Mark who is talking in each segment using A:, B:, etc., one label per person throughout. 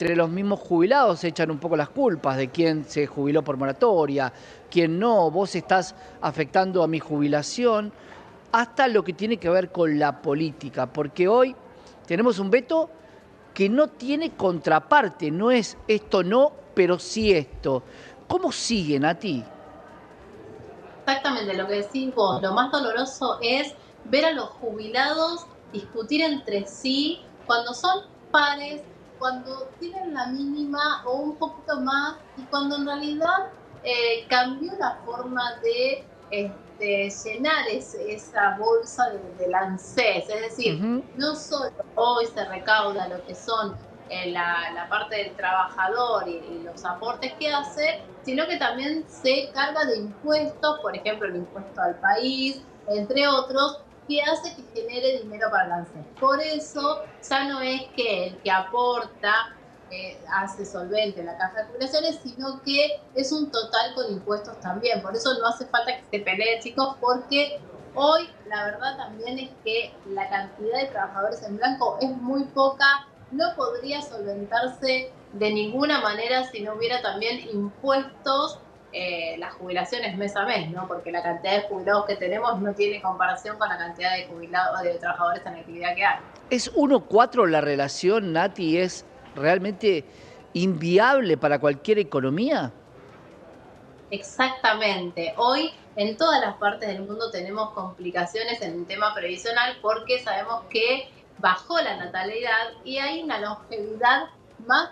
A: entre los mismos jubilados se echan un poco las culpas de quién se jubiló por moratoria, quién no, vos estás afectando a mi jubilación, hasta lo que tiene que ver con la política, porque hoy tenemos un veto que no tiene contraparte, no es esto no, pero sí esto. ¿Cómo siguen a ti?
B: Exactamente lo que decís vos, lo más doloroso es ver a los jubilados discutir entre sí cuando son pares, cuando tienen la mínima o un poquito más y cuando en realidad cambió la forma de llenar esa bolsa del ANSES. Es decir,
A: Ujú.
B: no solo hoy se recauda lo que son la parte del trabajador y los aportes que hace, sino que también se carga de impuestos, por ejemplo, el impuesto al país, entre otros, que hace que genere dinero para el ANSES. Por eso ya no es que el que aporta hace solvente la caja de jubilaciones, sino que es un total con impuestos también. Por eso no hace falta que se peleen, chicos, porque hoy la verdad también es que la cantidad de trabajadores en blanco es muy poca, no podría solventarse de ninguna manera si no hubiera también impuestos, las jubilaciones mes a mes, ¿no? Porque la cantidad de jubilados que tenemos no tiene comparación con la cantidad de jubilados, de trabajadores en actividad que hay.
A: ¿Es 1-4 la relación, Nati? ¿Es realmente inviable para cualquier economía?
B: Exactamente. Hoy en todas las partes del mundo tenemos complicaciones en el tema previsional porque sabemos que bajó la natalidad y hay una longevidad más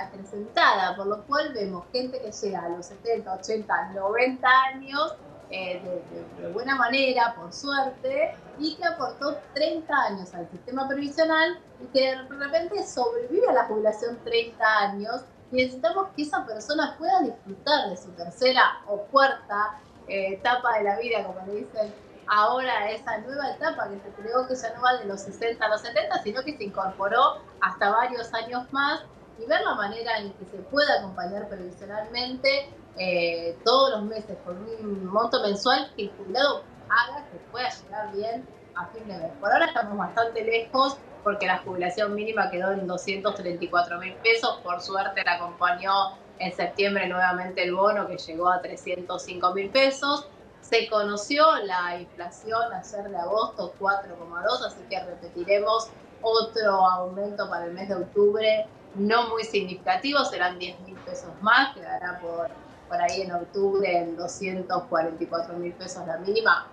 B: acrecentada, por lo cual vemos gente que llega a los 70, 80, 90 años de buena manera, por suerte, y que aportó 30 años al sistema previsional y que de repente sobrevive a la jubilación 30 años. Necesitamos que esa persona pueda disfrutar de su tercera o cuarta etapa de la vida, como le dicen ahora, esa nueva etapa que se creó, que ya no va de los 60 a los 70, sino que se incorporó hasta varios años más, y ver la manera en que se puede acompañar previsionalmente todos los meses con un monto mensual que el jubilado haga que pueda llegar bien a fin de mes. Por ahora estamos bastante lejos porque la jubilación mínima quedó en 234.000 pesos. Por suerte la acompañó en septiembre nuevamente el bono, que llegó a 305.000 pesos. Se conoció la inflación ayer de agosto, 4,2, así que repetiremos otro aumento para el mes de octubre, no muy significativo, serán 10.000 pesos más, quedará por ahí en octubre en 244.000 pesos la mínima.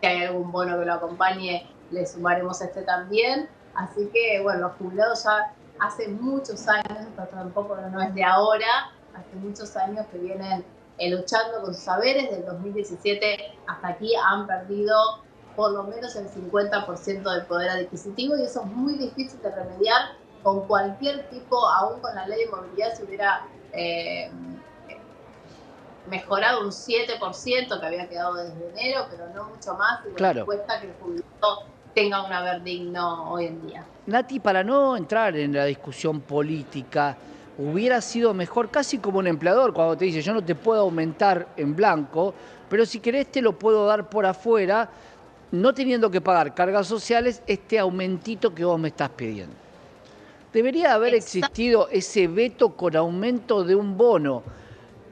B: Si hay algún bono que lo acompañe, le sumaremos este también. Así que, bueno, los jubilados ya hace muchos años, esto tampoco no es de ahora, hace muchos años que vienen luchando con sus saberes. Del 2017 hasta aquí han perdido por lo menos el 50% del poder adquisitivo, y eso es muy difícil de remediar con cualquier tipo, aún con la ley de movilidad, si hubiera mejorado un 7% que había quedado desde enero, pero no mucho más, y bueno,
A: Claro.
B: cuesta que el jubilado tenga un haber digno hoy en día.
A: Nati, para no entrar en la discusión política, hubiera sido mejor, casi como un empleador, cuando te dice, yo no te puedo aumentar en blanco, pero si querés te lo puedo dar por afuera, no teniendo que pagar cargas sociales, este aumentito que vos me estás pidiendo. Debería haber
B: Exacto.
A: existido ese veto con aumento de un bono,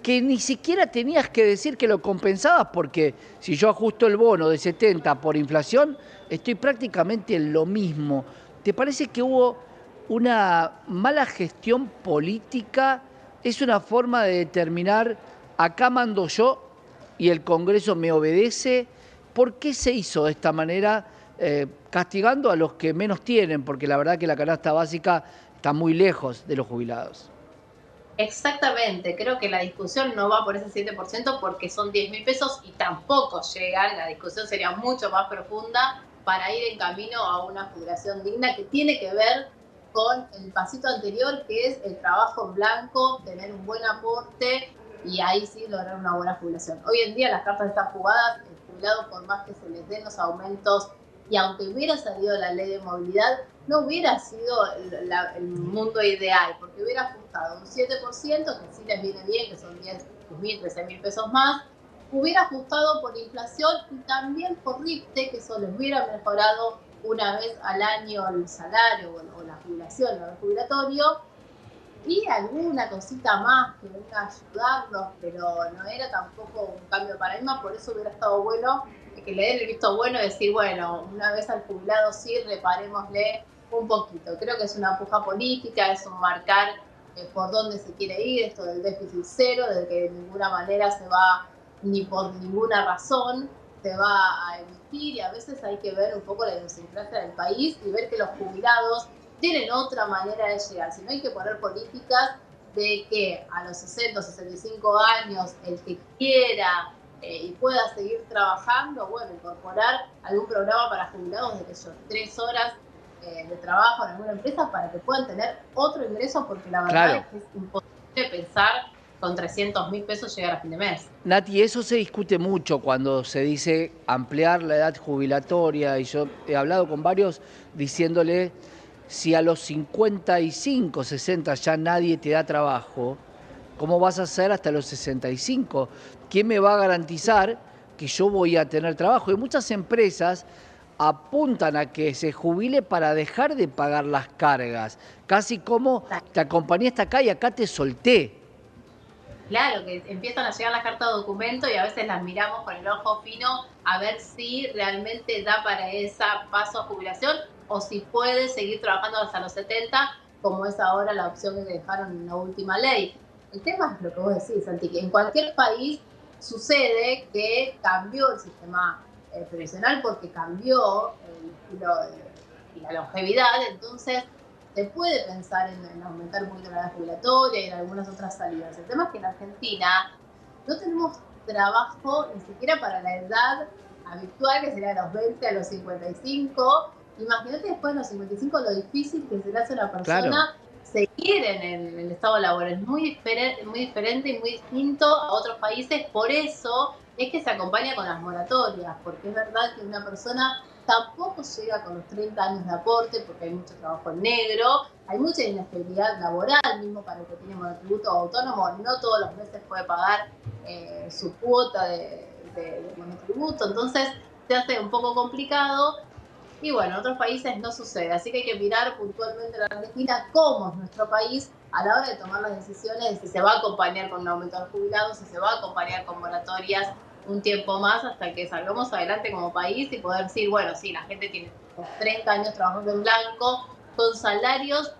A: que ni siquiera tenías que decir que lo compensabas, porque si yo ajusto el bono de 70 por inflación, estoy prácticamente en lo mismo. ¿Te parece que hubo una mala gestión política? ¿Es una forma de determinar, acá mando yo y el Congreso me obedece? ¿Por qué se hizo de esta manera, castigando a los que menos tienen? Porque la verdad que la canasta básica está muy lejos de los jubilados.
B: Exactamente, creo que la discusión no va por ese 7% porque son 10.000 pesos y tampoco llegan, la discusión sería mucho más profunda para ir en camino a una jubilación digna, que tiene que ver con el pasito anterior, que es el trabajo en blanco, tener un buen aporte y ahí sí lograr una buena jubilación. Hoy en día las cartas están jugadas, el jubilado, por más que se les den los aumentos y aunque hubiera salido la ley de movilidad, no hubiera sido el mundo ideal, porque hubiera ajustado un 7%, que sí les viene bien, que son 10.000, 13.000 pesos más, hubiera ajustado por inflación y también por RIPTE, que eso les hubiera mejorado una vez al año el salario o la jubilación o el jubilatorio, y alguna cosita más que venga a ayudarlos, pero no era tampoco un cambio de paradigma, por eso hubiera estado bueno que le den el visto bueno y decir, bueno, una vez al jubilado sí, reparémosle un poquito. Creo que es una puja política, es un marcar por dónde se quiere ir, esto del déficit cero, de que de ninguna manera se va, ni por ninguna razón, se va a emitir, y a veces hay que ver un poco la idiosincrasia del país y ver que los jubilados tienen otra manera de llegar. Si no, hay que poner políticas de que a los 60, 65 años, el que quiera y pueda seguir trabajando, bueno, incorporar algún programa para jubilados de que son 3 horas de trabajo en alguna empresa para que puedan tener otro ingreso, porque la verdad
A: Claro.
B: es que es imposible pensar con 300.000 pesos llegar a fin de mes.
A: Nati, eso se discute mucho cuando se dice ampliar la edad jubilatoria, y yo he hablado con varios diciéndole, si a los 55, 60 ya nadie te da trabajo, ¿cómo vas a hacer hasta los 65? ¿Quién me va a garantizar que yo voy a tener trabajo? Y muchas empresas apuntan a que se jubile para dejar de pagar las cargas, casi como te acompañé hasta acá y acá te solté.
B: Claro, que empiezan a llegar las cartas de documento y a veces las miramos con el ojo fino a ver si realmente da para ese paso a jubilación o si puede seguir trabajando hasta los 70, como es ahora la opción que dejaron en la última ley. El tema es lo que vos decís, Santi, que en cualquier país sucede que cambió el sistema previsional porque cambió el estilo y la longevidad, entonces se puede pensar en aumentar un poquito la edad jubilatoria y en algunas otras salidas. El tema es que en Argentina no tenemos trabajo ni siquiera para la edad habitual, que sería a los 20, a los 55. Imagínate después de los 55 lo difícil que se le hace a una
A: Claro.
B: persona seguir en el estado laboral. Es muy diferente y muy distinto a otros países. Por eso es que se acompaña con las moratorias, porque es verdad que una persona tampoco llega con los 30 años de aporte, porque hay mucho trabajo en negro, hay mucha inestabilidad laboral, mismo para el que tiene monotributo autónomo, no todos los meses puede pagar su cuota de monotributo, entonces se hace un poco complicado. Y bueno, en otros países no sucede, así que hay que mirar puntualmente a la Argentina cómo es nuestro país a la hora de tomar las decisiones de si se va a acompañar con un aumento de jubilados, si se va a acompañar con moratorias un tiempo más hasta que salgamos adelante como país y poder decir, bueno, sí, la gente tiene 30 años trabajando en blanco con salarios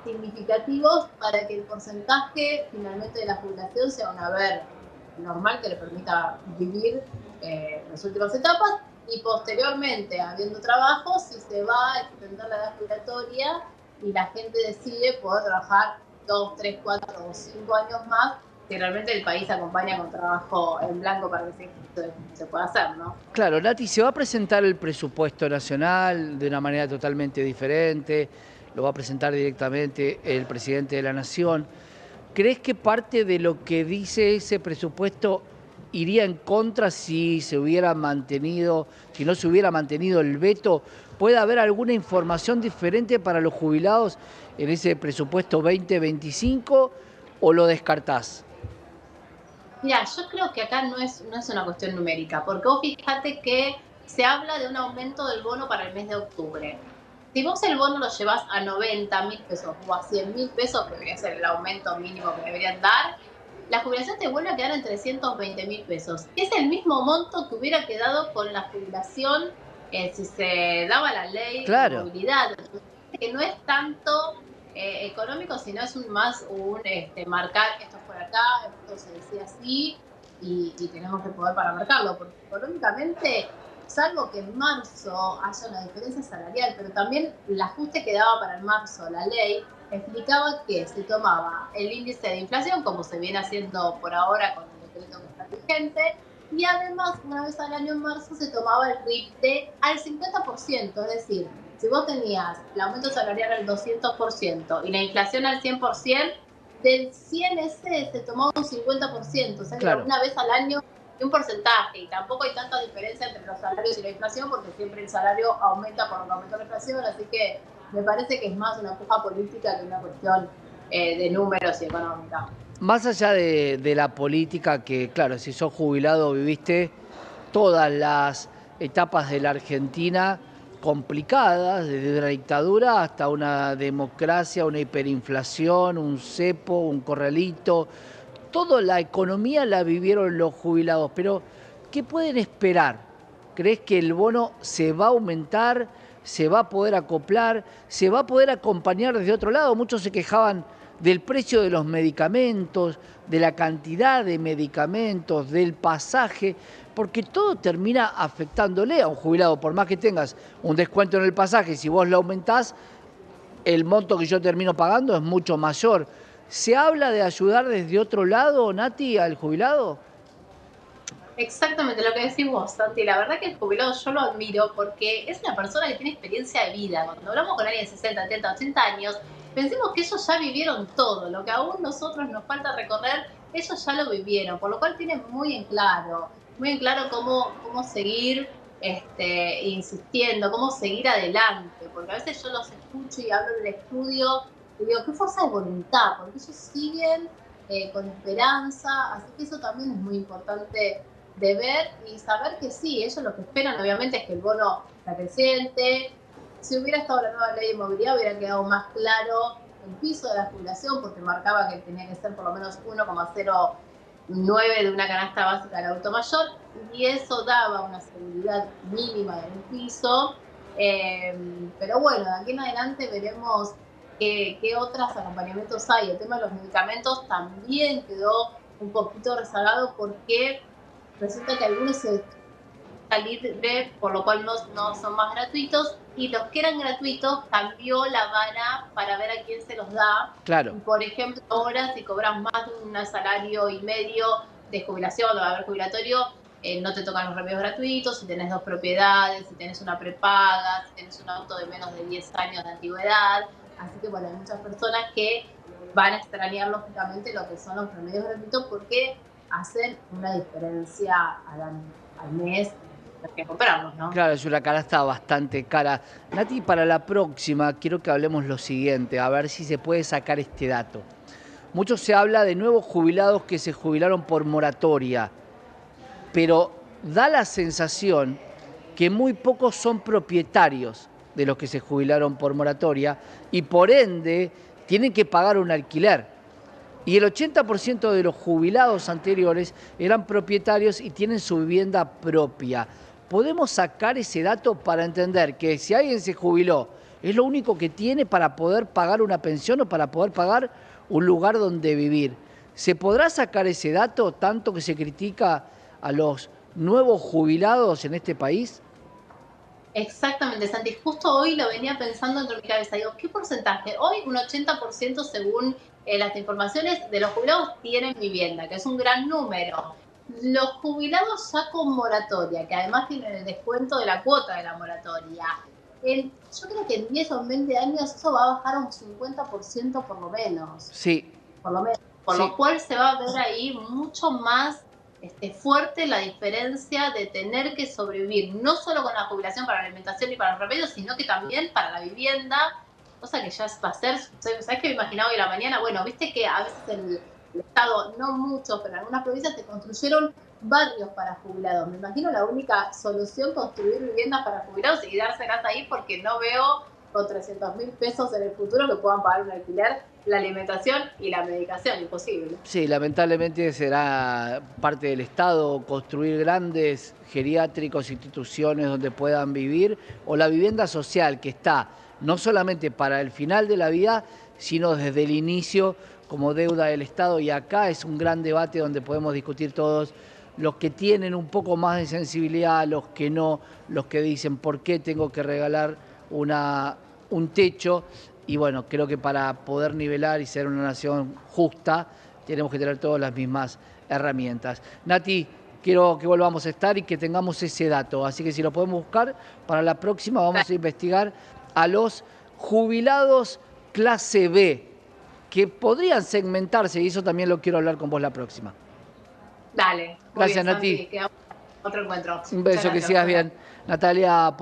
B: significativos para que el porcentaje finalmente de la jubilación sea un haber normal que le permita vivir las últimas etapas, y posteriormente, habiendo trabajo, si se va a extender la edad jubilatoria y la gente decide poder trabajar 2, 3, 4 o 5 años más, que realmente el país acompaña con trabajo en blanco para que se pueda hacer, ¿no?
A: Claro, Nati, se va a presentar el presupuesto nacional de una manera totalmente diferente, lo va a presentar directamente el presidente de la Nación. ¿Crees que parte de lo que dice ese presupuesto iría en contra si se hubiera mantenido, si no se hubiera mantenido el veto? ¿Puede haber alguna información diferente para los jubilados en ese presupuesto 2025 o lo descartás?
B: Mira, yo creo que acá no es una cuestión numérica, porque vos fíjate que se habla de un aumento del bono para el mes de octubre. Si vos el bono lo llevas a 90.000 pesos o a 100.000 pesos, que debería ser el aumento mínimo que deberían dar, la jubilación te vuelve a quedar en 320.000 pesos. Es el mismo monto que hubiera quedado con la jubilación si se daba la ley de
A: Claro.
B: movilidad, que no es tanto económico, sino es más un marcar esto es por acá, esto se decía así, y tenemos que poder para marcarlo, porque económicamente, salvo que en marzo haya una diferencia salarial, pero también el ajuste que daba para el marzo la ley explicaba que se tomaba el índice de inflación, como se viene haciendo por ahora con el decreto que está vigente, y además, una vez al año en marzo, se tomaba el RIP al 50%, es decir, si vos tenías el aumento salarial al 200% y la inflación al 100%, del 100 ese se tomaba un 50%, o sea que era
A: Claro.
B: una vez al año un porcentaje, y tampoco hay tanta diferencia entre los salarios y la inflación, porque siempre el salario aumenta por lo que aumenta la inflación, así que me parece que es más una puja política que una cuestión de números y económica.
A: Más allá de la política, que claro, si sos jubilado viviste todas las etapas de la Argentina complicadas, desde una dictadura hasta una democracia, una hiperinflación, un cepo, un corralito. Toda la economía la vivieron los jubilados, pero ¿qué pueden esperar? ¿Crees que el bono se va a aumentar, se va a poder acoplar, se va a poder acompañar desde otro lado? Muchos se quejaban del precio de los medicamentos, de la cantidad de medicamentos, del pasaje, porque todo termina afectándole a un jubilado. Por más que tengas un descuento en el pasaje, si vos lo aumentás, el monto que yo termino pagando es mucho mayor. ¿Se habla de ayudar desde otro lado, Nati, al jubilado?
B: Exactamente lo que decís vos, Santi. La verdad que el jubilado yo lo admiro porque es una persona que tiene experiencia de vida. Cuando hablamos con alguien de 60, 70, 80 años, pensemos que ellos ya vivieron todo. Lo que aún nosotros nos falta recorrer, ellos ya lo vivieron. Por lo cual tienen muy en claro cómo seguir insistiendo, cómo seguir adelante. Porque a veces yo los escucho y hablo en el estudio y digo, qué fuerza de voluntad, porque ellos siguen con esperanza. Así que eso también es muy importante de ver y saber que sí, ellos lo que esperan obviamente es que el bono sea creciente. Si hubiera estado la nueva ley de movilidad hubiera quedado más claro el piso de la jubilación, porque marcaba que tenía que ser por lo menos 1,09 de una canasta básica del adulto mayor, y eso daba una seguridad mínima del piso. Pero bueno, de aquí en adelante veremos qué otros acompañamientos hay. El tema de los medicamentos también quedó un poquito rezagado porque resulta que algunos se libre, por lo cual no son más gratuitos, y los que eran gratuitos cambió la vara para ver a quién se los da.
A: Claro.
B: Por ejemplo, ahora si cobras más de un salario y medio de jubilación o de haber jubilatorio, no te tocan los remedios gratuitos. Si tenés 2 propiedades, si tenés una prepaga, si tenés un auto de menos de 10 años de antigüedad. Así que bueno, hay muchas personas que van a extrañar lógicamente lo que son los remedios gratuitos, porque hacen una diferencia al mes, hay que comprarlos, ¿no?
A: Claro, es una canasta bastante cara. Nati, para la próxima quiero que hablemos lo siguiente, a ver si se puede sacar este dato. Mucho se habla de nuevos jubilados que se jubilaron por moratoria, pero da la sensación que muy pocos son propietarios de los que se jubilaron por moratoria y por ende tienen que pagar un alquiler. Y el 80% de los jubilados anteriores eran propietarios y tienen su vivienda propia. ¿Podemos sacar ese dato para entender que si alguien se jubiló, es lo único que tiene para poder pagar una pensión o para poder pagar un lugar donde vivir? ¿Se podrá sacar ese dato, tanto que se critica a los nuevos jubilados en este país?
B: Exactamente, Santi. Justo hoy lo venía pensando dentro de mi cabeza. Digo, ¿qué porcentaje? Hoy un 80% según las informaciones de los jubilados tienen vivienda, que es un gran número. Los jubilados ya con moratoria, que además tienen el descuento de la cuota de la moratoria. Yo creo que en 10 o 20 años eso va a bajar a un 50% por lo menos.
A: Sí.
B: Por lo menos. Por lo cual se va a ver ahí mucho más fuerte la diferencia de tener que sobrevivir, no solo con la jubilación para la alimentación y para los remedios, sino que también para la vivienda, cosa que ya va a ser. ¿Sabes qué me imaginaba hoy a la mañana? Bueno, viste que a veces el Estado, no mucho, pero en algunas provincias se construyeron barrios para jubilados. Me imagino la única solución construir viviendas para jubilados y quedárselas ahí, porque no veo con 300.000 pesos en el futuro que puedan pagar un alquiler, la alimentación y la medicación. Imposible.
A: Sí, lamentablemente será parte del Estado construir grandes geriátricos, instituciones donde puedan vivir, o la vivienda social que está no solamente para el final de la vida, sino desde el inicio como deuda del Estado. Y acá es un gran debate donde podemos discutir todos, los que tienen un poco más de sensibilidad, los que no, los que dicen por qué tengo que regalar un techo. Y bueno, creo que para poder nivelar y ser una nación justa, tenemos que tener todas las mismas herramientas. Nati, quiero que volvamos a estar y que tengamos ese dato. Así que si lo podemos buscar, para la próxima vamos a investigar a los jubilados clase B, que podrían segmentarse, y eso también lo quiero hablar con vos la próxima.
B: Dale.
A: Gracias, Nati.
B: Otro encuentro.
A: Un beso, que sigas bien. Natalia.